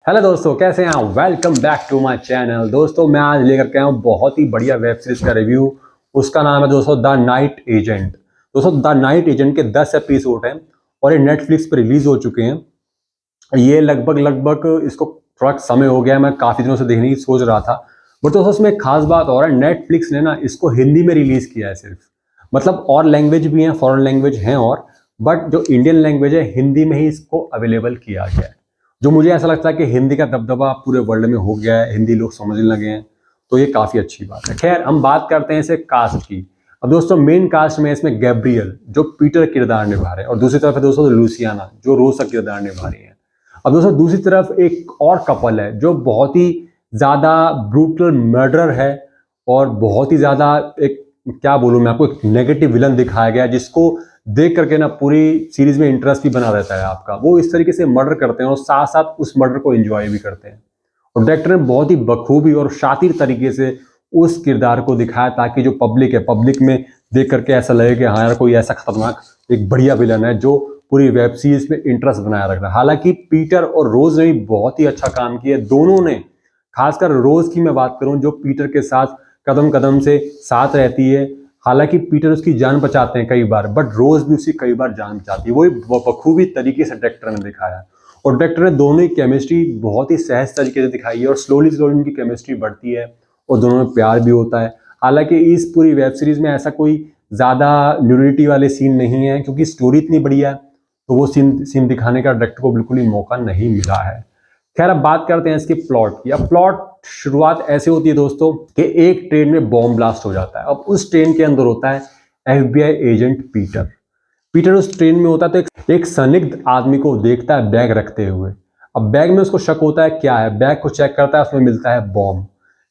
Hello दोस्तों, कैसे हैं आप। Welcome back to my channel. दोस्तों मैं आज लेकर के आया हूँ बहुत ही बढ़िया वेब सीरीज का रिव्यू। उसका नाम है दोस्तों द नाइट एजेंट। दोस्तों द नाइट एजेंट के 10 एपिसोड हैं और ये नेटफ्लिक्स पर रिलीज हो चुके हैं। ये लगभग इसको थोड़ा समय हो गया, मैं काफ़ी दिनों से देखने की सोच रहा था। बट दोस्तों उसमें एक खास बात और है, नेटफ्लिक्स ने ना इसको हिंदी में रिलीज़ किया है सिर्फ। मतलब और लैंग्वेज भी हैं, फॉरेन लैंग्वेज हैं और बट जो इंडियन लैंग्वेज है हिंदी में ही इसको अवेलेबल किया गया है। जो मुझे ऐसा लगता है कि हिंदी का दबदबा पूरे वर्ल्ड में हो गया है, हिंदी लोग समझने लगे हैं, तो ये काफ़ी अच्छी बात है। खैर हम बात करते हैं इसे कास्ट की। अब दोस्तों मेन कास्ट में इसमें गैब्रियल जो पीटर किरदार निभा रहे हैं और दूसरी तरफ है दोस्तों लूसियाना जो रोज का किरदार निभा रही है। अब दोस्तों दूसरी तरफ एक और कपल है जो बहुत ही ज़्यादा ब्रूटल मर्डर है और बहुत ही ज़्यादा एक क्या बोलूँ मैं आपको, एक नेगेटिव विलन दिखाया गया जिसको देख करके ना पूरी सीरीज में इंटरेस्ट भी बना रहता है आपका। वो इस तरीके से मर्डर करते हैं और साथ साथ उस मर्डर को एंजॉय भी करते हैं और डायरेक्टर ने बहुत ही बखूबी और शातिर तरीके से उस किरदार को दिखाया ताकि जो पब्लिक में देख करके ऐसा लगे कि हाँ यार कोई ऐसा खतरनाक एक बढ़िया विलन है जो पूरी वेब सीरीज में इंटरेस्ट बनाया रख रहा है। हालांकि पीटर और रोज ने भी बहुत ही अच्छा काम किया दोनों ने। खासकर रोज की मैं बात करूं जो पीटर के साथ कदम कदम से साथ रहती है। हालांकि पीटर उसकी जान बचाते हैं कई बार, बट रोज भी उसकी कई बार जान बचाती है। वही बखूबी तरीके से डायरेक्टर ने दिखाया और डायरेक्टर ने दोनों की केमिस्ट्री बहुत ही सहज तरीके से दिखाई है और स्लोली उनकी केमिस्ट्री बढ़ती है और दोनों में प्यार भी होता है। हालांकि इस पूरी वेब सीरीज में ऐसा कोई ज़्यादा न्यूडिटी वाले सीन नहीं है क्योंकि स्टोरी इतनी बढ़िया है, तो वो सीन दिखाने का डायरेक्टर को बिल्कुल ही मौका नहीं मिला है। खैर अब बात करते हैं इसके प्लॉट की। अब प्लॉट शुरुआत ऐसे होती है दोस्तों कि एक ट्रेन में बॉम्ब ब्लास्ट हो जाता है। अब उस ट्रेन के अंदर होता है FBI एजेंट पीटर। पीटर उस ट्रेन में होता है तो एक संदिग्ध आदमी को देखता है बैग रखते हुए। अब बैग में उसको शक होता है क्या है, बैग को चेक करता है, उसमें मिलता है बॉम्ब।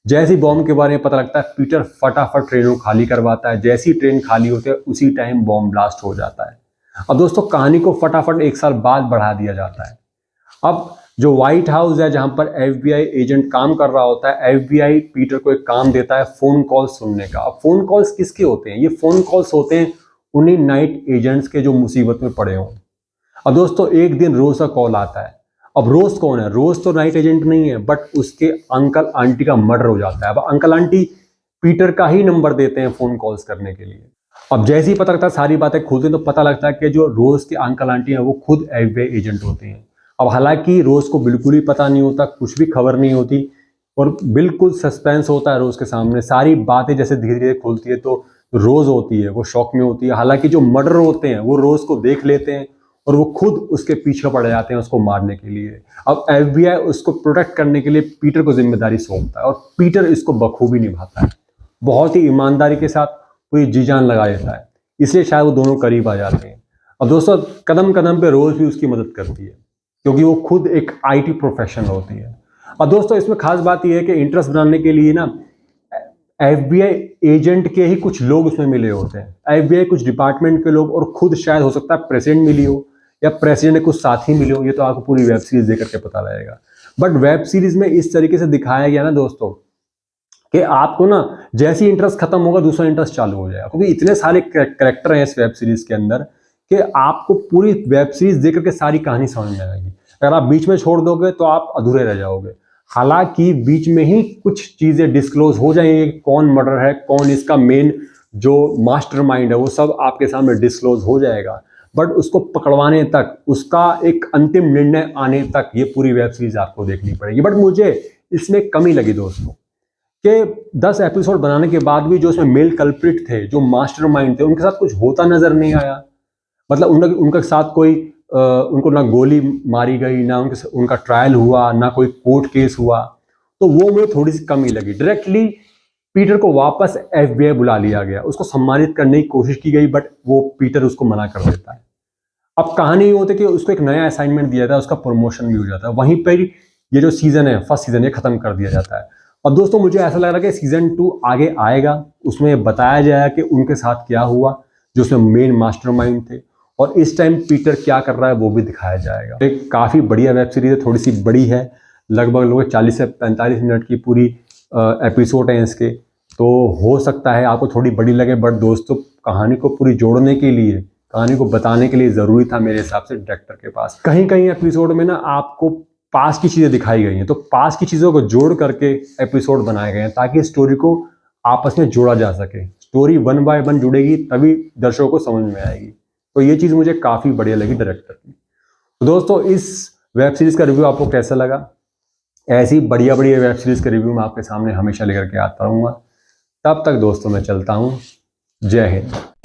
जैसे ही बॉम्ब के बारे में पता लगता है पीटर फटाफट ट्रेन को खाली करवाता है। जैसी ट्रेन खाली होती है उसी टाइम बॉम्ब ब्लास्ट हो जाता है। अब दोस्तों कहानी को फटाफट 1 साल बाद बढ़ा दिया जाता है। अब जो व्हाइट हाउस है जहां पर FBI एजेंट काम कर रहा होता है, FBI पीटर को एक काम देता है फोन कॉल सुनने का। अब फोन कॉल्स किसके होते हैं? ये फोन कॉल्स होते हैं उन्हीं नाइट एजेंट्स के जो मुसीबत में पड़े हों। अब दोस्तों एक दिन रोज का कॉल आता है। अब रोज कौन है? रोज तो नाइट एजेंट नहीं है, बट उसके अंकल आंटी का मर्डर हो जाता है। अब अंकल आंटी पीटर का ही नंबर देते हैं फोन कॉल्स करने के लिए। अब जैसे ही पता लगता है, सारी बातें खुलती हैं, तो पता लगता है कि जो रोज के अंकल आंटी हैं वो खुद FBI एजेंट होते हैं। अब हालांकि रोज को बिल्कुल ही पता नहीं होता, कुछ भी खबर नहीं होती और बिल्कुल सस्पेंस होता है रोज के सामने। सारी बातें जैसे धीरे धीरे खुलती है तो रोज होती है वो शॉक में होती है। हालांकि जो मर्डर होते हैं वो रोज को देख लेते हैं और वो खुद उसके पीछे पड़ जाते हैं उसको मारने के लिए। अब FBI उसको प्रोटेक्ट करने के लिए पीटर को जिम्मेदारी सौंपता है और पीटर इसको बखूबी निभाता है, बहुत ही ईमानदारी के साथ पूरी जी जान लगा देता है। इसलिए शायद वो दोनों करीब आ जाते हैं। अब दोस्तों कदम कदम पे रोज भी उसकी मदद करती है क्योंकि वो खुद एक IT प्रोफेशनल होती है। और दोस्तों इसमें खास बात यह है कि इंटरेस्ट बनाने के लिए ना FBI एजेंट के ही कुछ लोग उसमें मिले होते हैं। FBI कुछ डिपार्टमेंट के लोग और खुद शायद हो सकता है प्रेसिडेंट मिली हो या प्रेसिडेंट के कुछ साथी मिले हो। ये तो आपको पूरी वेब सीरीज देख करके पता लगेगा। बट वेब सीरीज में इस तरीके से दिखाया गया ना दोस्तों कि आपको ना जैसे ही इंटरेस्ट खत्म होगा दूसरा इंटरेस्ट चालू हो जाएगा, क्योंकि इतने सारे कैरेक्टर हैं इस वेब सीरीज के अंदर कि आपको पूरी वेब सीरीज देख करके सारी कहानी समझ में आएगी। अगर आप बीच में छोड़ दोगे तो आप अधूरे रह जाओगे। हालांकि बीच में ही कुछ चीजें डिस्क्लोज हो जाएंगी, कौन मर्डर है, कौन इसका मेन जो मास्टरमाइंड है, वो सब आपके सामने डिस्क्लोज हो जाएगा। बट उसको पकड़वाने तक, उसका एक अंतिम निर्णय आने तक ये पूरी वेब सीरीज आपको देखनी पड़ेगी। बट मुझे इसमें कमी लगी दोस्तों कि 10 एपिसोड बनाने के बाद भी जो उसमें मेल कल्प्रिट थे, जो मास्टरमाइंड थे, उनके साथ कुछ होता नजर नहीं आया। मतलब उनके साथ कोई उनको ना गोली मारी गई, ना उनका ट्रायल हुआ, ना कोई कोर्ट केस हुआ, तो वो मुझे थोड़ी सी कमी लगी। डायरेक्टली पीटर को वापस FBI बुला लिया गया, उसको सम्मानित करने की कोशिश की गई, बट वो पीटर उसको मना कर देता है। अब कहानी ये होती है कि उसको एक नया असाइनमेंट दिया था, उसका प्रमोशन भी हो जाता है। वहीं पर ये जो सीजन है, फर्स्ट सीजन, ये खत्म कर दिया जाता है। और दोस्तों मुझे ऐसा लग रहा है कि सीजन 2 आगे आएगा, उसमें बताया जाएगा कि उनके साथ क्या हुआ, जो उसमें मेन मास्टरमाइंड थे, और इस टाइम पीटर क्या कर रहा है वो भी दिखाया जाएगा। एक काफ़ी बढ़िया वेब सीरीज है, थोड़ी सी बड़ी है, लगभग 40 से 45 मिनट की पूरी एपिसोड हैं इसके, तो हो सकता है आपको थोड़ी बड़ी लगे, बट दोस्तों कहानी को पूरी जोड़ने के लिए, कहानी को बताने के लिए ज़रूरी था मेरे हिसाब से डायरेक्टर के पास। कहीं कहीं एपिसोड में ना आपको पास की चीज़ें दिखाई गई हैं, तो पास की चीज़ों को जोड़ करके एपिसोड बनाए गए हैं ताकि स्टोरी को आपस में जोड़ा जा सके। स्टोरी वन बाय वन जुड़ेगी तभी दर्शकों को समझ में आएगी। तो ये चीज़ मुझे काफ़ी बढ़िया लगी डायरेक्टर की। तो दोस्तों इस वेब सीरीज़ का रिव्यू आपको कैसा लगा? ऐसी बढ़िया बढ़िया वेब सीरीज़ का रिव्यू मैं आपके सामने हमेशा लेकर के आता रहूँगा। तब तक दोस्तों मैं चलता हूँ। जय हिंद।